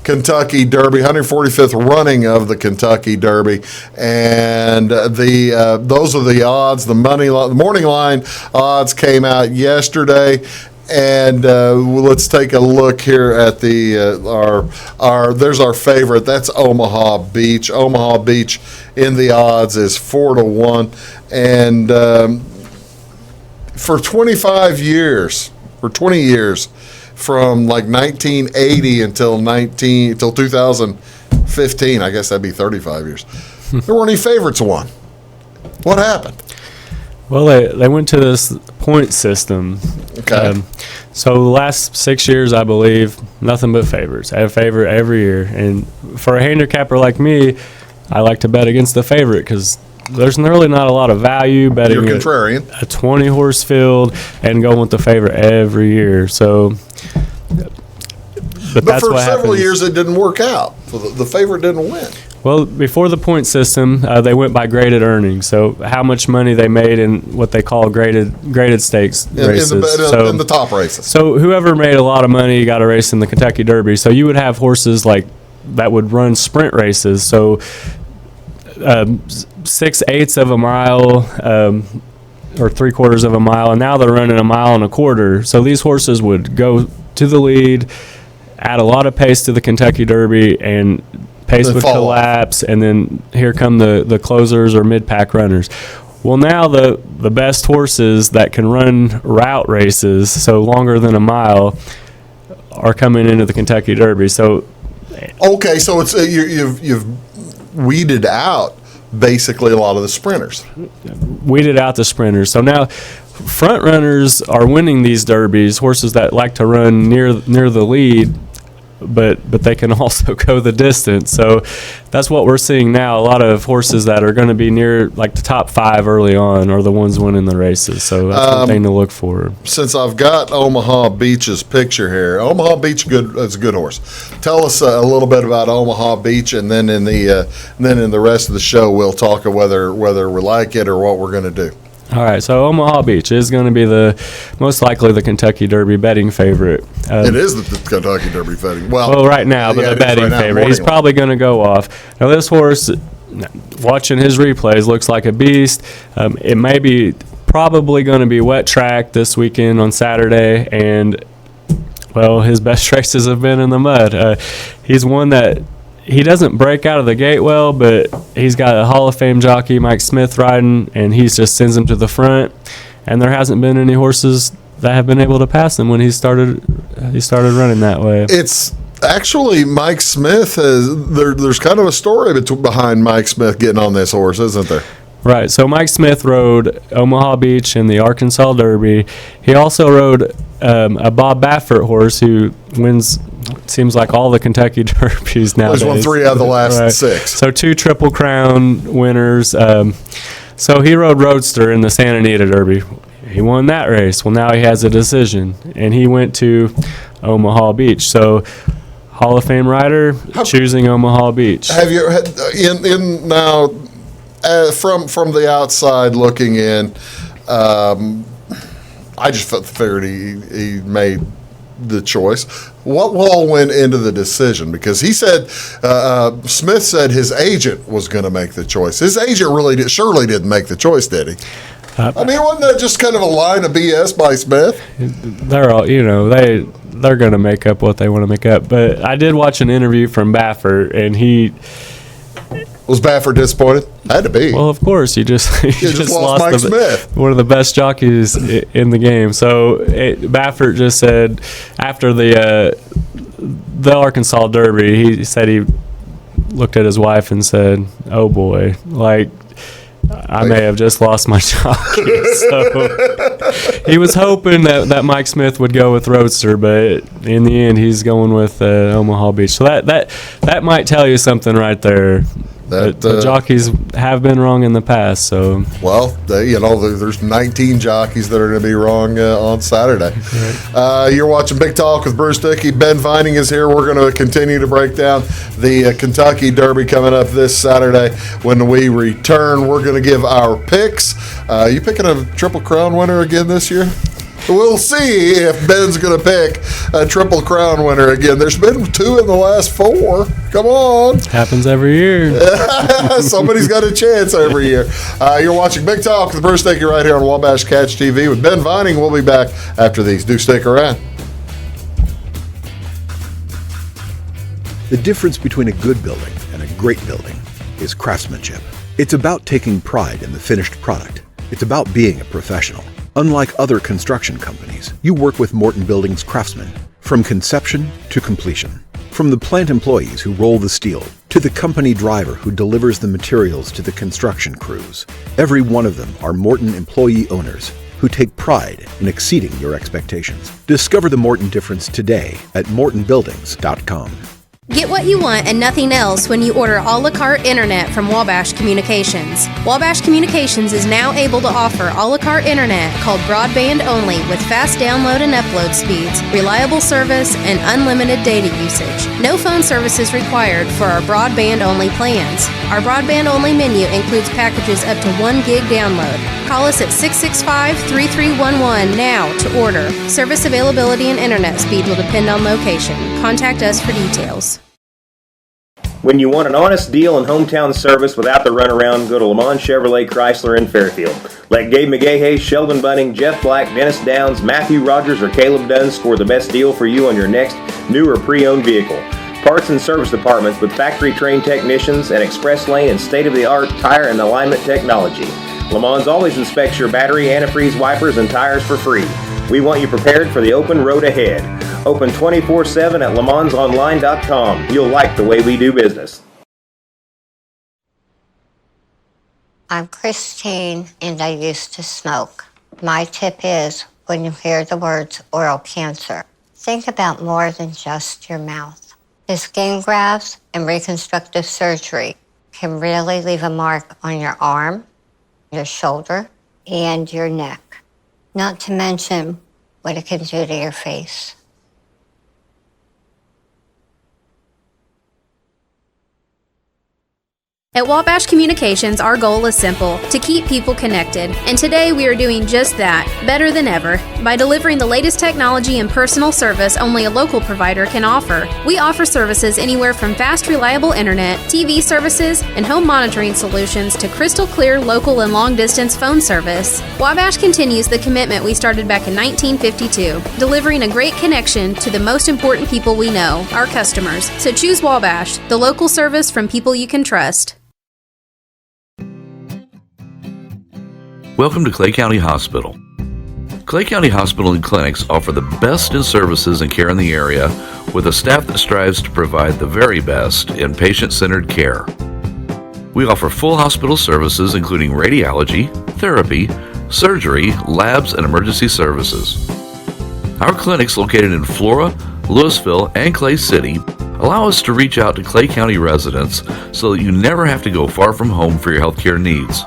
Kentucky Derby, 145th running of the Kentucky Derby, and those are the odds. The morning line odds came out yesterday. And let's take a look here at there's our favorite. That's Omaha Beach. Omaha Beach in the odds is 4-1, and for 20 years, from like 1980 until 2015, I guess that'd be 35 years. There weren't any favorites won. What happened? Well, they went to this point system. Okay. So the last 6 years, I believe, nothing but favorites. I have a favorite every year. And for a handicapper like me, I like to bet against the favorite because there's really not a lot of value betting You're contrarian. a 20-horse field and going with the favorite every year. So, but that's for what several happens. years, it didn't work out. So the favorite didn't win. Well, before the point system, they went by graded earnings. So how much money they made in what they call graded stakes races. In the top races. So whoever made a lot of money got a race in the Kentucky Derby. So you would have horses like that would run sprint races. So 6/8 of a mile or 3/4 of a mile, and now they're running 1.25 miles. So these horses would go to the lead, add a lot of pace to the Kentucky Derby, and pace would collapse, and then here come the closers or mid-pack runners. Well, now the best horses that can run route races, so longer than 1 mile, are coming into the Kentucky Derby. So, okay, so it's you've weeded out basically a lot of the sprinters. Weeded out the sprinters. So now front runners are winning these derbies, horses that like to run near the lead, but they can also go the distance. So that's what we're seeing now. A lot of horses that are going to be near like the top 5 early on are the ones winning the races. So that's one thing to look for. Since I've got Omaha Beach's picture here, Omaha Beach is a good horse. Tell us a little bit about Omaha Beach, and then in the rest of the show we'll talk of whether we like it or what we're going to do. All right, so Omaha Beach is going to be most likely the Kentucky Derby betting favorite. It is the Kentucky Derby betting. Well, right now, but the betting favorite. He's probably going to go off. Now, this horse, watching his replays, looks like a beast. It may be probably going to be wet track this weekend on Saturday, and, well, his best races have been in the mud. He's one that he doesn't break out of the gate well, but he's got a Hall of Fame jockey, Mike Smith, riding, and he just sends him to the front. And there hasn't been any horses that have been able to pass him when he started running that way. It's actually Mike Smith. There's kind of a story behind Mike Smith getting on this horse, isn't there? Right. So Mike Smith rode Omaha Beach in the Arkansas Derby. He also rode a Bob Baffert horse who wins, seems like, all the Kentucky Derbies nowadays. He's won 3 out of the last 6. So 2 Triple Crown winners. So he rode Roadster in the Santa Anita Derby. he won that race. Well, now he has a decision, and he went to Omaha Beach. So, Hall of Fame rider choosing Omaha Beach. Have you in now from the outside looking in? I just figured he made the choice. What all went into the decision? Because he said Smith said his agent was going to make the choice. His agent surely didn't make the choice, did he? I mean, wasn't that just kind of a line of BS by Smith? They're all, they're going to make up what they want to make up. But I did watch an interview from Baffert, and he... Was Baffert disappointed? Had to be. Well, of course. He just lost Mike Smith, one of the best jockeys in the game. So Baffert just said after the Arkansas Derby, he said he looked at his wife and said, "Oh boy, I may have just lost my jockey." So he was hoping that Mike Smith would go with Roadster, but in the end, he's going with Omaha Beach. So that might tell you something right there. The jockeys have been wrong in the past. So there's 19 jockeys that are going to be wrong on Saturday. Right. You're watching Big Talk with Bruce Dickey. Ben Vining is here. We're going to continue to break down the Kentucky Derby coming up this Saturday. When we return, we're going to give our picks. You picking a Triple Crown winner again this year? We'll see if Ben's going to pick a Triple Crown winner again. There's been 2 in the last 4. Come on. Happens every year. Somebody's got a chance every year. You're watching Big Talk with Bruce Dickey right here on Wabash Catch TV with Ben Vining. We'll be back after these. Do stick around. The difference between a good building and a great building is craftsmanship. It's about taking pride in the finished product. It's about being a professional. Unlike other construction companies, you work with Morton Buildings craftsmen from conception to completion. From the plant employees who roll the steel to the company driver who delivers the materials to the construction crews, every one of them are Morton employee owners who take pride in exceeding your expectations. Discover the Morton difference today at mortonbuildings.com. Get what you want and nothing else when you order a la carte internet from Wabash Communications. Wabash Communications is now able to offer a la carte internet called broadband only with fast download and upload speeds, reliable service, and unlimited data usage. No phone service is required for our broadband only plans. Our broadband only menu includes packages up to 1 gig download. Call us at 665-3311 now to order. Service availability and internet speed will depend on location. Contact us for details. When you want an honest deal and hometown service without the runaround, go to Lamont Chevrolet Chrysler in Fairfield. Let Gabe McGahey, Sheldon Bunning, Jeff Black, Dennis Downs, Matthew Rogers, or Caleb Dunn score the best deal for you on your next new or pre-owned vehicle. Parts and service departments with factory-trained technicians and express lane and state-of-the-art tire and alignment technology. Lamont always inspects your battery, antifreeze, wipers, and tires for free. We want you prepared for the open road ahead. Open 24/7 at LeMansOnline.com. You'll like the way we do business. I'm Christine, and I used to smoke. My tip is, when you hear the words oral cancer, think about more than just your mouth. The skin grafts and reconstructive surgery can really leave a mark on your arm, your shoulder, and your neck. Not to mention what it can do to your face. At Wabash Communications, our goal is simple: to keep people connected. And today we are doing just that, better than ever, by delivering the latest technology and personal service only a local provider can offer. We offer services anywhere from fast, reliable internet, TV services, and home monitoring solutions to crystal clear local and long-distance phone service. Wabash continues the commitment we started back in 1952, delivering a great connection to the most important people we know, our customers. So choose Wabash, the local service from people you can trust. Welcome to Clay County Hospital. Clay County Hospital and Clinics offer the best in services and care in the area with a staff that strives to provide the very best in patient-centered care. We offer full hospital services including radiology, therapy, surgery, labs, and emergency services. Our clinics located in Flora, Louisville, and Clay City allow us to reach out to Clay County residents so that you never have to go far from home for your healthcare needs.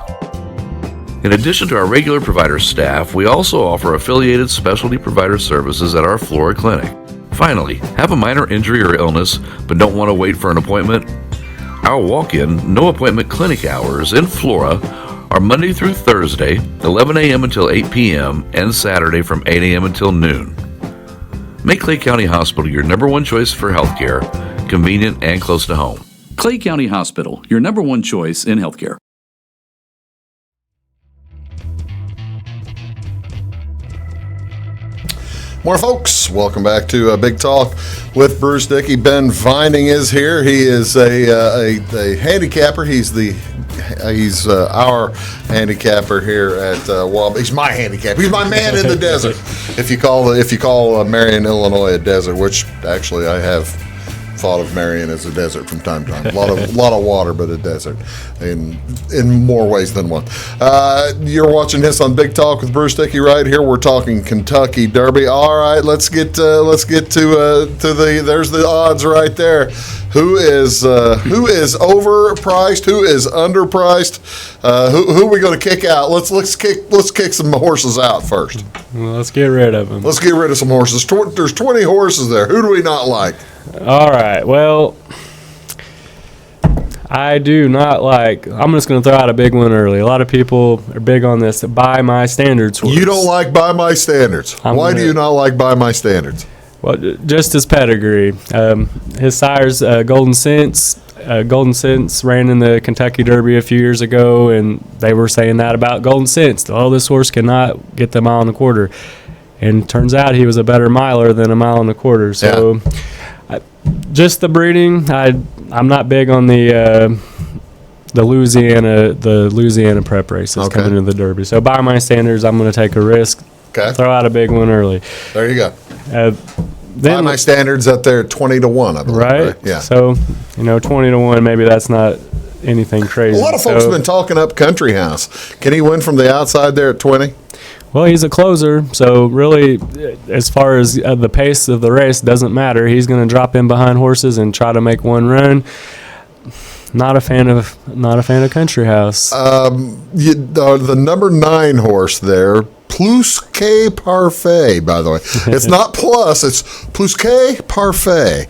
In addition to our regular provider staff, we also offer affiliated specialty provider services at our Flora clinic. Finally, have a minor injury or illness but don't want to wait for an appointment? Our walk-in, no-appointment clinic hours in Flora are Monday through Thursday, 11 a.m. until 8 p.m., and Saturday from 8 a.m. until noon. Make Clay County Hospital your number one choice for healthcare, convenient and close to home. Clay County Hospital, your number one choice in healthcare. More folks, welcome back to Big Talk with Bruce Dickey. Ben Vining is here. He is a handicapper. He's our handicapper here at Wabash. He's my handicapper. He's my man in the desert. If you call Marion, Illinois, a desert, which actually I have thought of Marion as a desert from time to time. A lot of water, but a desert in more ways than one. You're watching this on Big Talk with Bruce Dickey right here. We're talking Kentucky Derby. All right, let's get to the. There's the odds right there. Who is overpriced? Who is underpriced? Who are we going to kick out? Let's kick some horses out first. Well, let's get rid of them. Let's get rid of some horses. There's 20 horses there. Who do we not like? All right. Well, I do not like. I'm just going to throw out a big one early. A lot of people are big on this. By my standards horse. You don't like By My Standards. Why do you not like By My Standards? Well, just his pedigree. His sire's Golden Sense. Golden Sense ran in the Kentucky Derby a few years ago, and they were saying that about Golden Sense. Oh, this horse cannot get the mile and a quarter. And turns out he was a better miler than a mile and a quarter. So, just the breeding. I'm not big on the Louisiana prep races coming into the Derby. So, by my standards, I'm going to take a risk. Okay. Throw out a big one early. There you go. Then By my standards, up there 20-1, I believe. Right? Yeah. So, 20-1, maybe that's not anything crazy. A lot of folks have been talking up Country House. Can he win from the outside there at 20? Well, he's a closer, so really, as far as the pace of the race, doesn't matter. He's going to drop in behind horses and try to make one run. Not a fan of Country House. The number 9 horse there, Plus Que Parfait, by the way. It's not plus, it's Plus Que Parfait.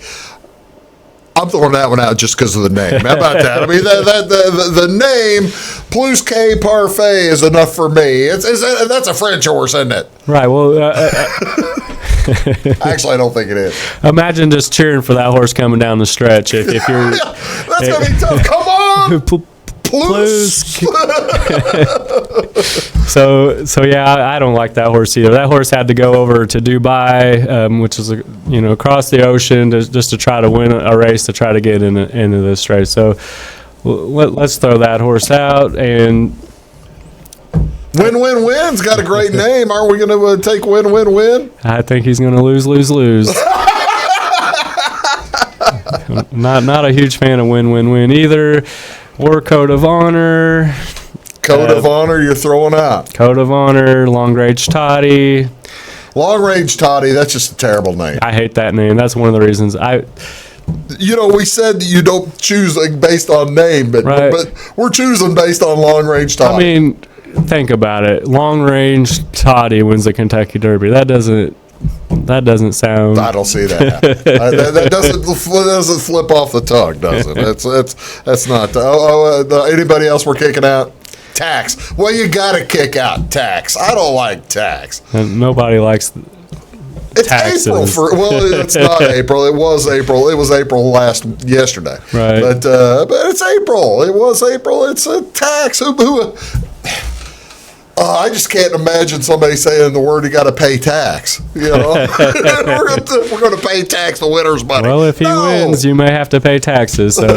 I'm throwing that one out just because of the name. How about that? I mean, the name Plus Que Parfait is enough for me. That's a French horse, isn't it? Right. Well, actually, I don't think it is. Imagine just cheering for that horse coming down the stretch. If you're, that's gonna be tough. Come on. Plus. So yeah, I don't like that horse either. That horse had to go over to Dubai, which is across the ocean, just to try to win a race to try to get into this race. So let's throw that horse out. And Win-win-win's got a great name. Aren't we going to take win-win-win? I think he's going to lose. Not a huge fan of win-win-win either. Or Code of Honor. Code of Honor you're throwing out. Code of Honor, Long Range Toddy. Long Range Toddy, that's just a terrible name. I hate that name. That's one of the reasons we said you don't choose based on name, but we're choosing based on Long Range Toddy. I mean, think about it. Long Range Toddy wins the Kentucky Derby. That doesn't sound. I don't see that. That doesn't flip off the tongue, does it? That's not. Anybody else we're kicking out? Tax. Well, you got to kick out Tax. I don't like Tax. And nobody likes. It's taxes. April it's not April. It was April. It was April yesterday. Right. But it's April. It was April. It's a tax. I just can't imagine somebody saying the word, you got to pay tax. We're going to pay tax the winner's money. Well, if he wins, you may have to pay taxes. So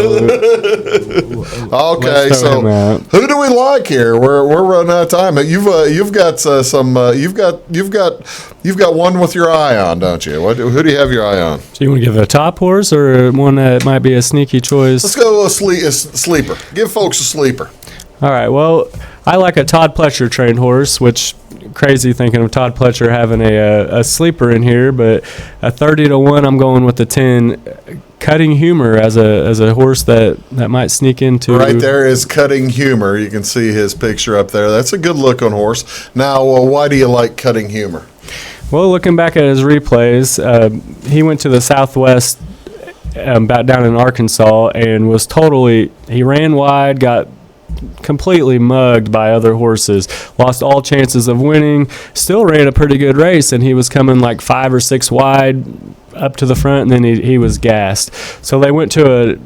okay, so who do we like here? We're running out of time. You've got you've got one with your eye on, don't you? Who do you have your eye on? So you want to give it a top horse or one that might be a sneaky choice? Let's go a sleeper. Give folks a sleeper. All right. Well, I like a Todd Pletcher trained horse, which crazy thinking of Todd Pletcher having a sleeper in here, but a 30-1, I'm going with the 10 Cutting Humor as a horse that might sneak into. Right there is Cutting Humor. You can see his picture up there. That's a good looking horse. Now, why do you like Cutting Humor? Well, looking back at his replays, he went to the Southwest about down in Arkansas and was he ran wide, got completely mugged by other horses, lost all chances of winning, still ran a pretty good race, and he was coming like 5 or 6 wide up to the front, and then he was gassed. So they went to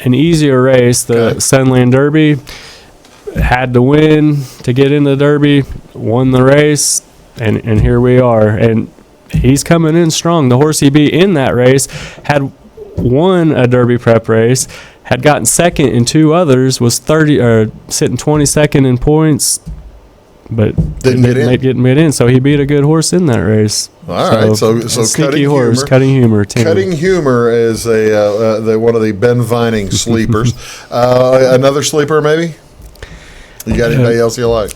an easier race, the Sunland Derby, had to win to get in the Derby, won the race, and here we are. And he's coming in strong. The horse he beat in that race had won a Derby prep race, had gotten second in 2 others, was sitting 22nd in points, but didn't get in. So he beat a good horse in that race. All right, so sneaky horse, Cutting Humor. Cutting Humor is one of the Ben Vining sleepers. Another sleeper, maybe. You got anybody else you like?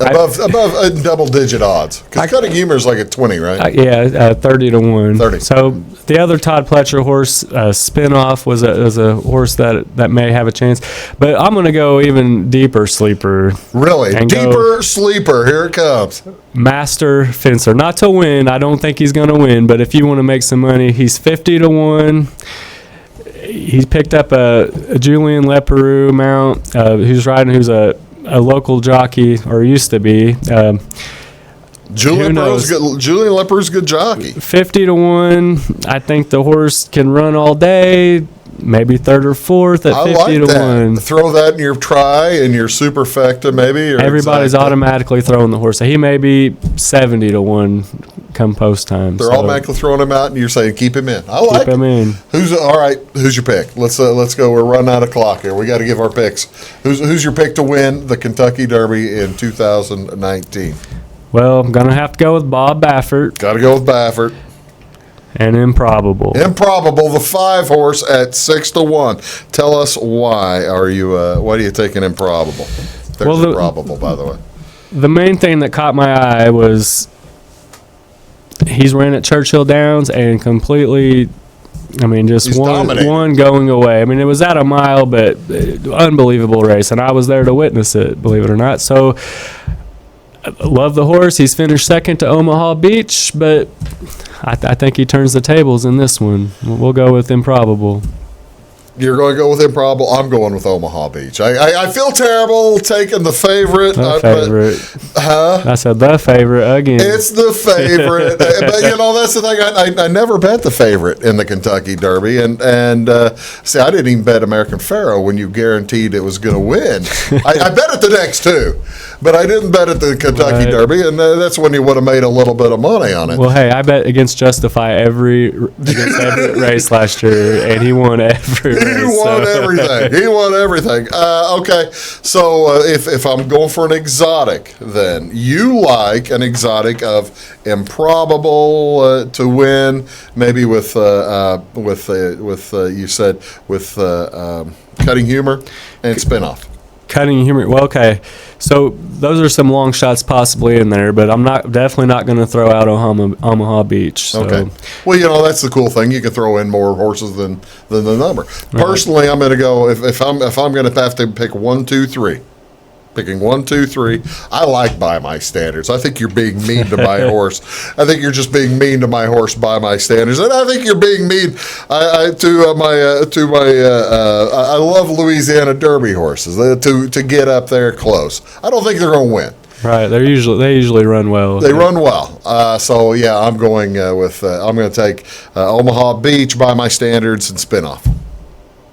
Above double-digit odds. Because Cutting Humor is like at 20, right? 30 to 1. 30. So the other Todd Pletcher horse, Spinoff, was a horse that may have a chance. But I'm going to go even deeper sleeper. Really? Deeper sleeper. Here it comes. Master Fencer. Not to win. I don't think he's going to win. But if you want to make some money, he's 50 to 1. He's picked up a Julian Leperoux mount who's a local jockey, or used to be. Julian Leperoux's good jockey. 50 to 1. I think the horse can run all day. Maybe 3rd or 4th at 50 to 1. Throw that in your try and your superfecta, maybe. Or everybody's automatically throwing the horse. So he may be 70 to 1 come post time. They're automatically throwing him out, and you're saying keep him in. Keep him in. All right? Who's your pick? Let's go. We're running out of clock here. We got to give our picks. Who's your pick to win the Kentucky Derby in 2019? Well, I'm gonna have to go with Bob Baffert. Got to go with Baffert. And Improbable. Improbable, the 5 horse at 6 to 1. Tell us why are you taking Improbable? There's Improbable, by the way. The main thing that caught my eye was he's ran at Churchill Downs and completely, just one going away. It was at a mile, but unbelievable race, and I was there to witness it, believe it or not. So I love the horse. He's finished second to Omaha Beach, but I think he turns the tables in this one. We'll go with Improbable. You're going to go with Improbable. I'm going with Omaha Beach. I feel terrible taking the favorite. I said the favorite again. It's the favorite. But, that's the thing. I never bet the favorite in the Kentucky Derby. And see, I didn't even bet American Pharoah when you guaranteed it was going to win. I bet it the next 2. But I didn't bet at the Kentucky Derby, and that's when you would have made a little bit of money on it. Well, hey, I bet against Justify every race last year, and he won every race. He won everything. He won everything. Okay, so if I'm going for an exotic, then you like an exotic of Improbable to win, maybe with you said with Cutting Humor and Spinoff. Cutting Humor. Well, okay. So those are some long shots possibly in there, but I'm definitely not going to throw out Omaha Beach. So. Okay. Well, that's the cool thing. You can throw in more horses than the number. Right. Personally, I'm going to go if I'm going to have to pick 1, 2, 3. Picking 1, 2, 3. I like by my standards. I think you're being mean to my horse. I think you're just being mean to my horse by my standards, and I think you're being mean to my. I love Louisiana Derby horses to get up there close. I don't think they're going to win. Right, they usually run well. They run well. So yeah, I'm going with. I'm going to take Omaha Beach by my standards and Spinoff.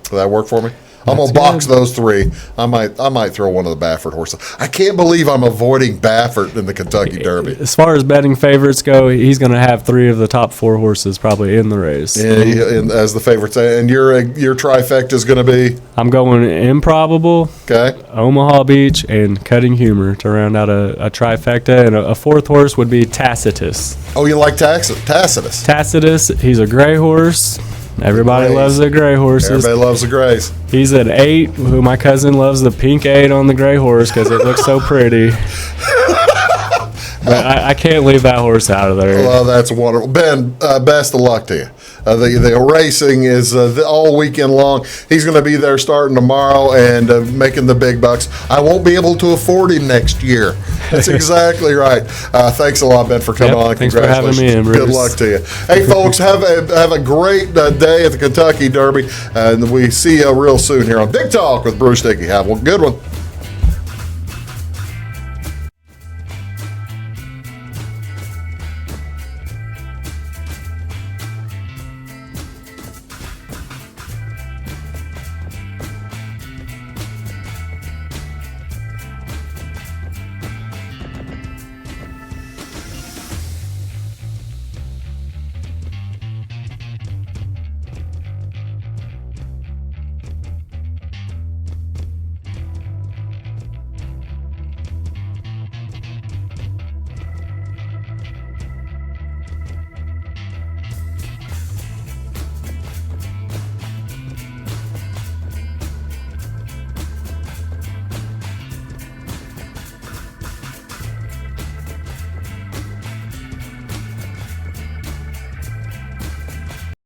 Will that work for me? I'm going to box those 3. I might throw one of the Baffert horses. I can't believe I'm avoiding Baffert in the Kentucky Derby. As far as betting favorites go, he's going to have 3 of the top 4 horses probably in the race. As the favorites. And your trifecta is going to be? I'm going Improbable, Omaha Beach, and Cutting Humor to round out a trifecta. And a 4th horse would be Tacitus. Oh, you like Tacitus? Tacitus, he's a gray horse. Everybody loves the gray horses. Everybody loves the grays. He's at 8. Who my cousin loves the pink 8 on the gray horse because it looks so pretty. But I can't leave that horse out of there. Well, that's wonderful. Ben, best of luck to you. the racing is all weekend long. He's going to be there starting tomorrow and making the big bucks. I won't be able to afford him next year. That's exactly right. Thanks a lot, Ben, for coming on. Thanks for having me in, Bruce. Good luck to you. Hey, folks, have a great day at the Kentucky Derby, and we see you real soon here on Big Talk with Bruce Dickey. Have a good one.